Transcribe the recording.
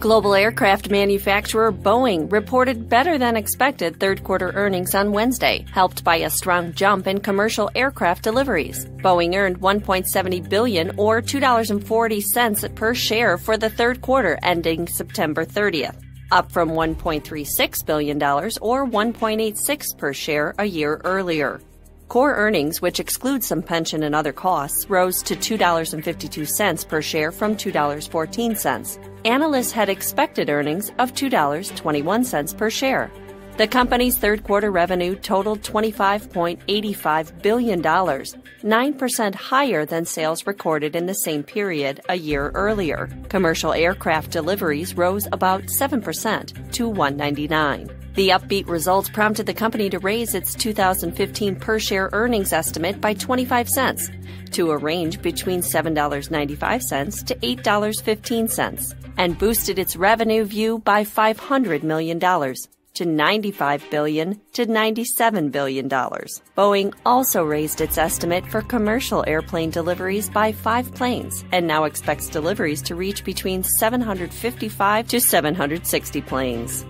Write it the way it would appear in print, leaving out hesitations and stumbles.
Global aircraft manufacturer Boeing reported better than expected third-quarter earnings on Wednesday, helped by a strong jump in commercial aircraft deliveries. Boeing earned $1.70 billion or $2.40 per share for the third quarter ending September 30th, up from $1.36 billion or $1.86 per share a year earlier. Core earnings, which exclude some pension and other costs, rose to $2.52 per share from $2.14. Analysts had expected earnings of $2.21 per share. The company's third-quarter revenue totaled $25.85 billion, 9% higher than sales recorded in the same period a year earlier. Commercial aircraft deliveries rose about 7% to 199. The upbeat results prompted the company to raise its 2015 per-share earnings estimate by 25 cents to a range between $7.95 to $8.15, and boosted its revenue view by $500 million to $95 billion to $97 billion. Boeing also raised its estimate for commercial airplane deliveries by 5 planes and now expects deliveries to reach between 755 to 760 planes.